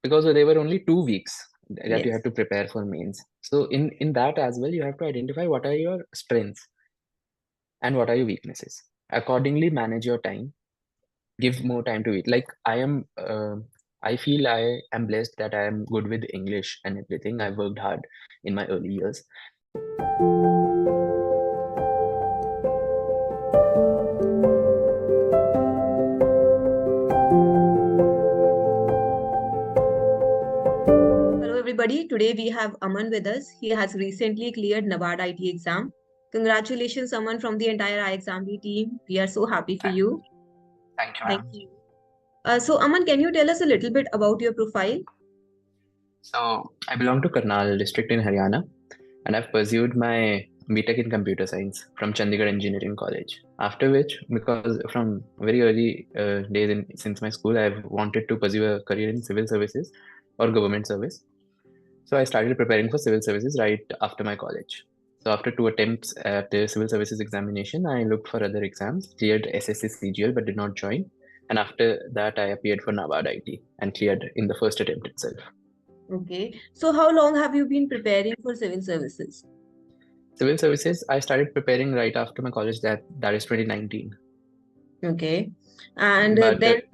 because there were only 2 weeks that you Yes. had to prepare for mains. So in that as well, you have to identify what are your strengths and what are your weaknesses. Accordingly, manage your time. Give more time to it. Like I feel I am blessed that I am good with English and everything. I worked hard in my early years. Hello, everybody. Today we have Aman with us. He has recently cleared NABARD IT exam. Congratulations, Aman, from the entire ixamBee team. We are so happy for you. Thank you, Thank ma'am. you. So, Aman, can you tell us a little bit about your profile? So I belong to Karnal district in Haryana, and I've pursued my BTech in computer science from Chandigarh Engineering College. After which, because from very early days since my school, I've wanted to pursue a career in civil services or government service. So I started preparing for civil services right after my college. So after 2 attempts at the civil services examination, I looked for other exams, cleared SSC CGL but did not join. And after that, I appeared for NABARD IT and cleared in the first attempt itself. Okay. So, how long have you been preparing for civil services? Civil services, I started preparing right after my college. That is 2019. Okay. And But then, it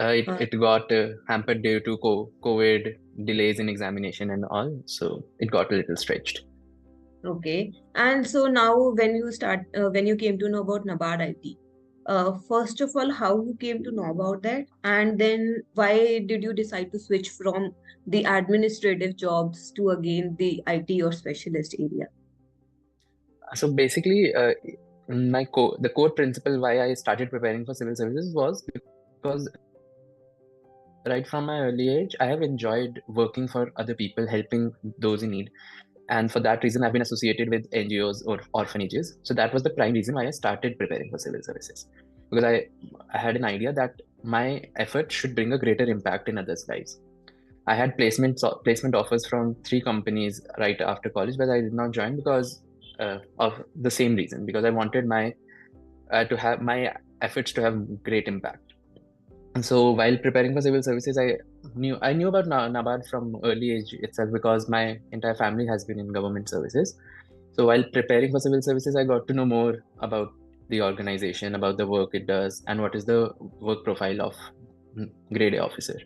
uh, it got hampered due to COVID delays in examination and all, so it got a little stretched. okay. And so now, when you came to know about NABARD IT, first of all, how you came to know about that, and then why did you decide to switch from the administrative jobs to again the IT or specialist area? So basically, the core principle why I started preparing for civil services was because right from my early age, I have enjoyed working for other people, helping those in need. And for that reason, I've been associated with NGOs or orphanages. So that was the prime reason why I started preparing for civil services. Because I had an idea that my effort should bring a greater impact in others' lives. I had placement offers from 3 companies right after college, but I did not join because of the same reason. Because I wanted my to have my efforts to have great impact. And so while preparing for civil services, I knew about NABARD from early age itself because my entire family has been in government services. So while preparing for civil services, I got to know more about the organization, about the work it does, and what is the work profile of grade A officer.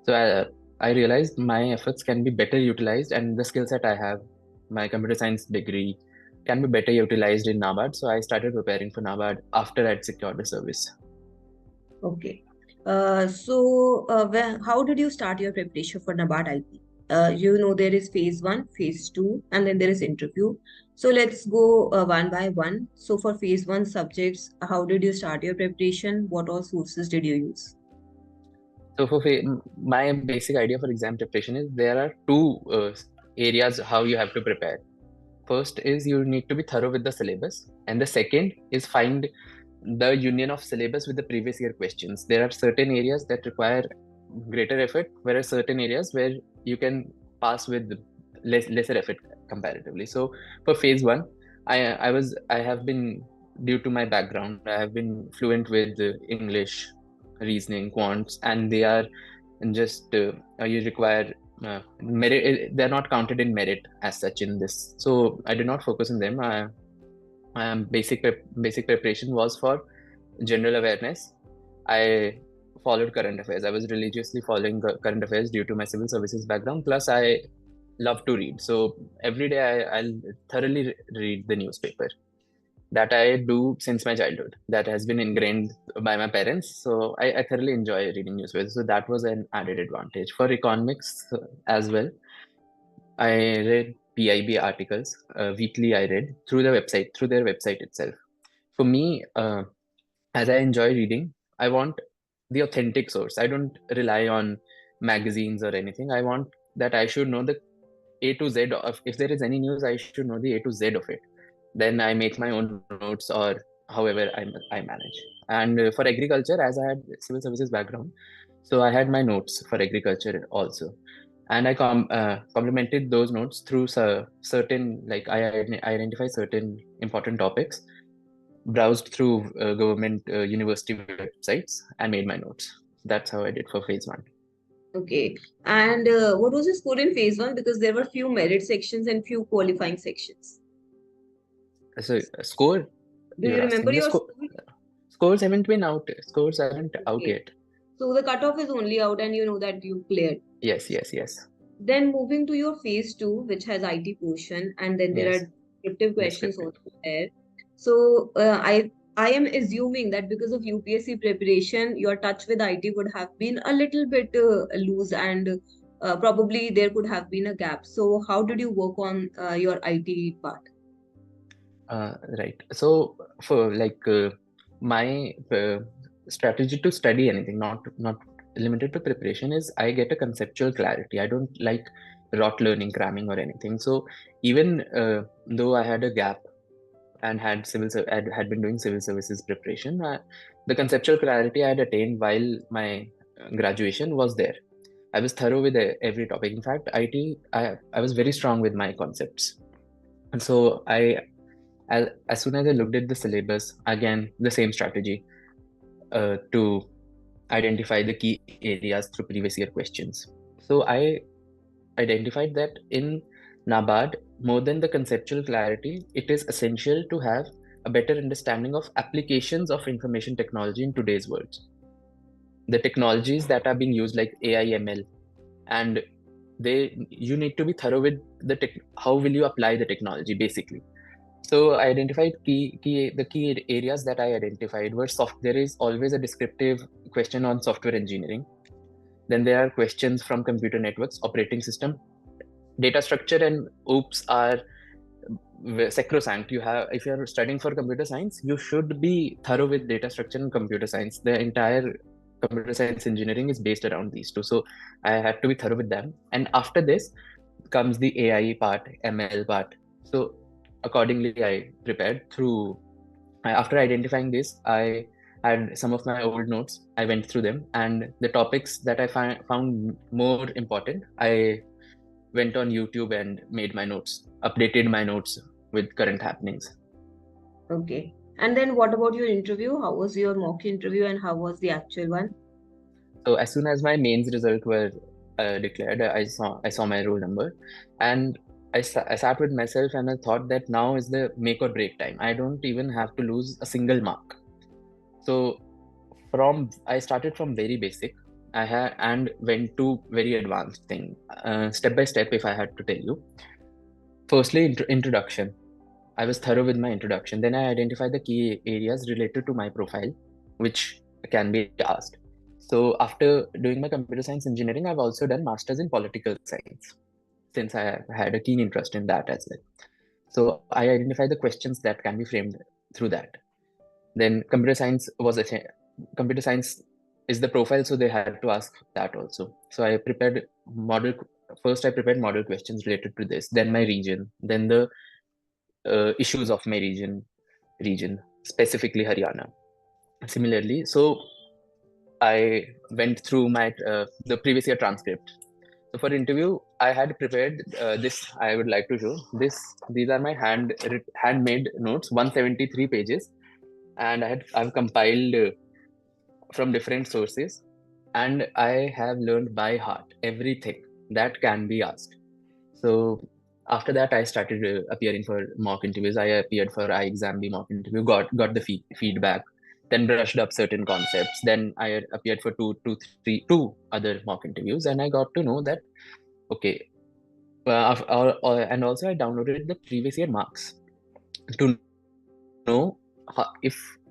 So I realized my efforts can be better utilized, and the skill set I have, my computer science degree, can be better utilized in NABARD. So I started preparing for NABARD after I'd secured the service. Okay. How did you start your preparation for NABARD IT? There is phase one, phase two, and then there is interview. So let's go one by one. So for phase one subjects, how did you start your preparation? What all sources did you use? So my basic idea for exam preparation is there are two areas how you have to prepare. First is you need to be thorough with the syllabus, and the second is find the union of syllabus with the previous year questions. There are certain areas that require greater effort, whereas certain areas where you can pass with lesser effort comparatively. So for phase one, I have been, due to my background, I have been fluent with English, reasoning, quants, and they are just you require merit. They're not counted in merit as such in this. So I did not focus on them. Basic preparation was for general awareness. I followed current affairs. I was religiously following current affairs due to my civil services background. Plus, I love to read. So every day I'll thoroughly read the newspaper. That I do since my childhood. That has been ingrained by my parents. So I thoroughly enjoy reading newspapers. So that was an added advantage. For economics as well, I read PIB articles weekly. I read through their website itself. For me, as I enjoy reading, I want the authentic source. I don't rely on magazines or anything. I want that I should know the A to Z of, if there is any news, I should know the A to Z of it. Then I make my own notes or however I manage. And for agriculture, as I had civil services background, so I had my notes for agriculture also. And I complemented those notes through certain, like I identify certain important topics, browsed through government university websites and made my notes. That's how I did for phase one. Okay. And what was your score in phase one? Because there were few merit sections and few qualifying sections. So score, Do you you're remember asking the your score. score? Scores haven't been out. Scores aren't out Okay. yet. So the cutoff is only out and you know that you cleared. Yes, yes, yes, Then moving to your phase two, which has IT portion, and then there yes. are descriptive questions Descriptive. also there. So I am assuming that because of UPSC preparation, your touch with IT would have been a little bit loose, and probably there could have been a gap. So how did you work on your IT part? Right. So for like my strategy to study anything, not limited to preparation, is I get a conceptual clarity. I don't like rote learning, cramming, or anything. So even though I had a gap and had been doing civil services preparation, the conceptual clarity I had attained while my graduation was there. I was thorough with every topic. In fact, I was very strong with my concepts. And so as soon as I looked at the syllabus, again, the same strategy to identify the key areas through previous year questions. So I identified that in NABARD, more than the conceptual clarity, it is essential to have a better understanding of applications of information technology in today's world. The technologies that are being used, like AI, ML, and you need to be thorough with how will you apply the technology, basically. So I identified the key areas that I identified were there is always a descriptive question on software engineering. Then there are questions from computer networks, operating system, data structure, and OOPS are sacrosanct. If you're studying for computer science, you should be thorough with data structure and computer science. The entire computer science engineering is based around these two. So I had to be thorough with them. And after this comes the AI part, ML part. So accordingly, I prepared after identifying this, I had some of my old notes. I went through them, and the topics that I found more important, I went on YouTube and made my notes, updated my notes with current happenings. Okay. And then what about your interview? How was your mock interview and how was the actual one? So as soon as my mains result were declared, I saw my roll number, and I sat with myself and I thought that now is the make or break time. I don't even have to lose a single mark. So I started from very basic. I had and went to very advanced thing, step by step. If I had to tell you, firstly, introduction. I was thorough with my introduction. Then I identified the key areas related to my profile, which can be asked. So after doing my computer science engineering, I've also done masters in political science, since I had a keen interest in that as well. So I identified the questions that can be framed through that. Then computer science is the profile, so they had to ask that also. So model I prepared model questions related to this, then my region, then the issues of my region, specifically Haryana. Similarly, so I went through the previous year transcript. So for interview, I had prepared this. I would like to show this. These are my handmade notes, 173 pages, and I've compiled from different sources, and I have learned by heart everything that can be asked. So after that, I started appearing for mock interviews. I appeared for ixamBee mock interview, got the feedback, then brushed up certain concepts. Then I appeared for two other mock interviews, and I got to know that okay. And also I downloaded the previous year marks to know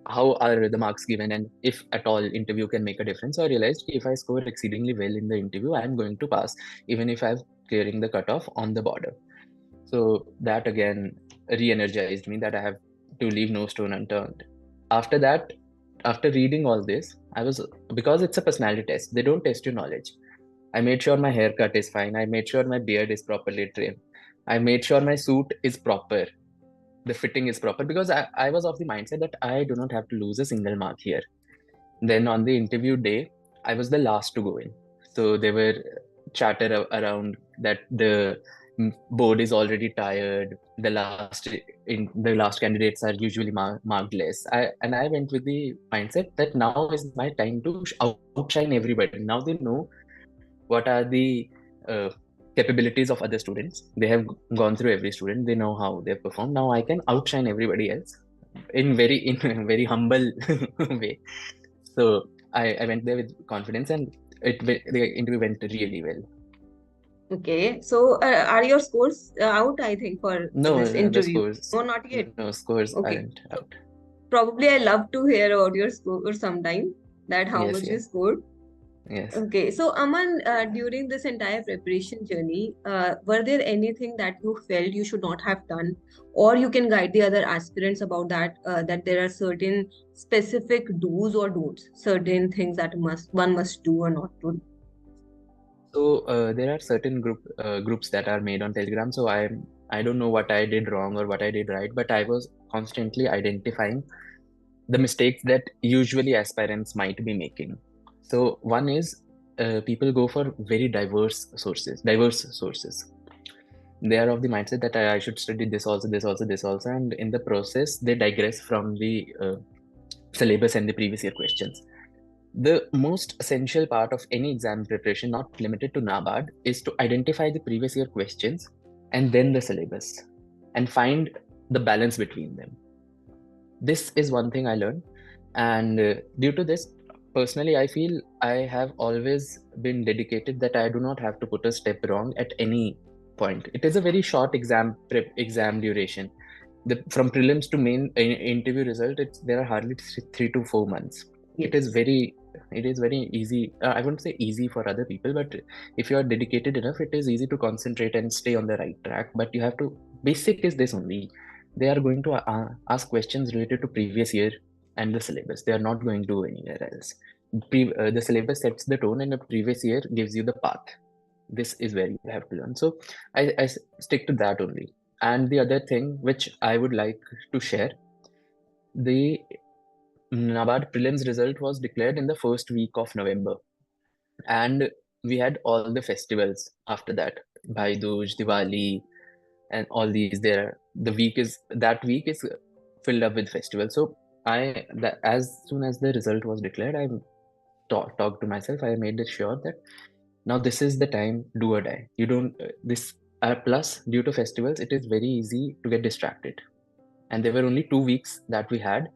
how are the marks given, and if at all interview can make a difference. So I realized if I score exceedingly well in the interview, I'm going to pass, even if I'm clearing the cutoff on the border. So that again re-energized me that I have to leave no stone unturned. After that, after reading all this, because it's a personality test, they don't test your knowledge. I made sure my haircut is fine. I made sure my beard is properly trimmed. I made sure my suit is proper. The fitting is proper, because I was of the mindset that I do not have to lose a single mark here. Then on the interview day, I was the last to go in. So there were chatter around that the board is already tired. The last candidates are usually marked less. I went with the mindset that now is my time to outshine everybody. Now they know what are the capabilities of other students. They have gone through every student. They know how they perform. Now I can outshine everybody else in a very humble way. So I went there with confidence, and the interview went really well. Okay, so are your scores out, I think, for No, this the interview? scores, No, not yet. no scores Okay, aren't so out. probably I love to hear about your score sometime, that how Yes, much you yes, scored. yes. Okay, so Aman, during this entire preparation journey, were there anything that you felt you should not have done, or you can guide the other aspirants about that? That there are certain specific do's or don'ts, certain things that one must do or not do. So there are certain groups that are made on Telegram. So I don't know what I did wrong or what I did right, but I was constantly identifying the mistakes that usually aspirants might be making. So one is people go for very diverse sources. They are of the mindset that I should study this also, this also, this also, and in the process they digress from the syllabus and the previous year questions. The most essential part of any exam preparation, not limited to NABARD, is to identify the previous year questions and then the syllabus and find the balance between them. This is one thing I learned, and due to this, personally, I feel I have always been dedicated that I do not have to put a step wrong at any point. It is a very short exam duration. From prelims to main interview result, there are hardly 3 to 4 months. It is Yes. very it is very easy. I wouldn't say easy for other people, but if you are dedicated enough, it is easy to concentrate and stay on the right track. But you have to. Basic is this only. They are going to ask questions related to previous year and the syllabus. They are not going to anywhere else. The syllabus sets the tone, and the previous year gives you the path. This is where you have to learn. So I stick to that only. And the other thing which I would like to share, the NABARD prelims result was declared in the first week of November, and we had all the festivals after that, Bhai Dooj, Diwali, and all these. That week is filled up with festivals. So as soon as the result was declared, I talked to myself. I made it sure that now this is the time, do or die. You don't this plus due to festivals, it is very easy to get distracted, and there were only 2 weeks that we had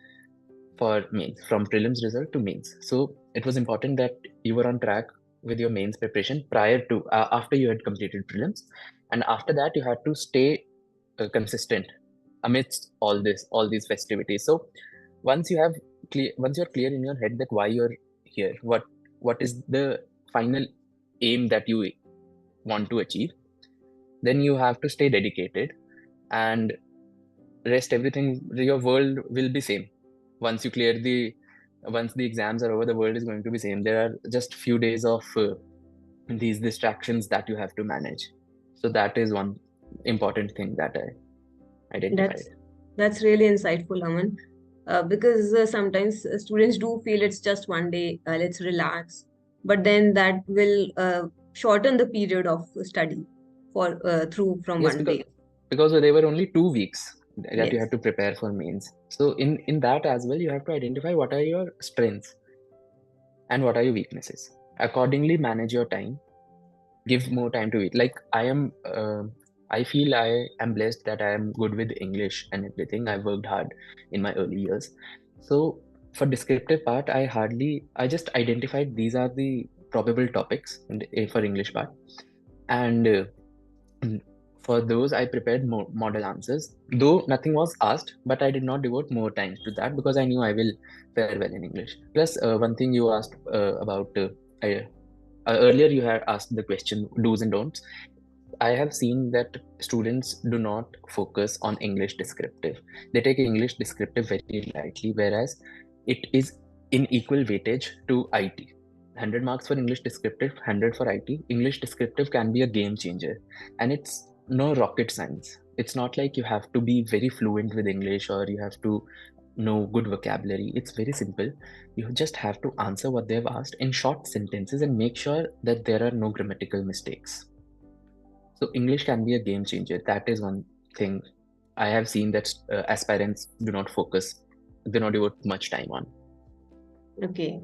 for mains, from prelims result to mains. So it was important that you were on track with your mains preparation prior to after you had completed prelims, and after that you had to stay consistent amidst all these festivities. So once you're clear in your head that why you're here, what is the final aim that you want to achieve, then you have to stay dedicated, and rest everything, your world will be same. Once you clear the Once the exams are over, the world is going to be same. There are just few days of these distractions that you have to manage. So that is one important thing that I identified. That's that's really insightful, Aman. Because sometimes students do feel it's just one day, let's relax, but then that will shorten the period of study for through from Yes, one day. because there were only 2 weeks that you Yes, had to prepare for mains. So in that as well, you have to identify what are your strengths and what are your weaknesses. Accordingly, manage your time. Give more time to it. Like I feel I am blessed that I am good with English and everything. I worked hard in my early years. So for descriptive part, I just identified these are the probable topics for English part, and for those I prepared more model answers. Though nothing was asked, but I did not devote more time to that because I knew I will fare well in English. Plus, one thing you asked about. Earlier you had asked the question do's and don'ts. I have seen that students do not focus on English descriptive. They take English descriptive very lightly, whereas it is in equal weightage to IT. 100 marks for English descriptive, 100 for IT. English descriptive can be a game changer, and it's no rocket science. It's not like you have to be very fluent with English or you have to know good vocabulary. It's very simple. You just have to answer what they've asked in short sentences and make sure that there are no grammatical mistakes. So English can be a game changer. That is one thing I have seen that aspirants do not devote much time on. okay.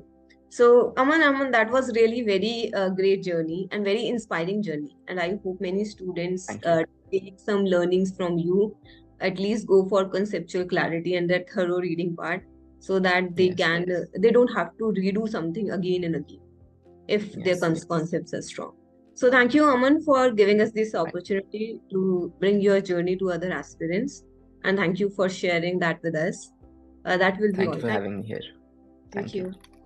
So, Aman, that was really very great journey and very inspiring journey. And I hope many students Thank you. take some learnings from you. At least go for conceptual clarity and that thorough reading part, so that they Yes, can they don't have to redo something again and again if their yes. concepts are strong. So, thank you, Aman, for giving us this Thank, opportunity to bring your journey to other aspirants, and thank you for sharing that with us. That will be thank all. you for having me here. Thank Thank you. you.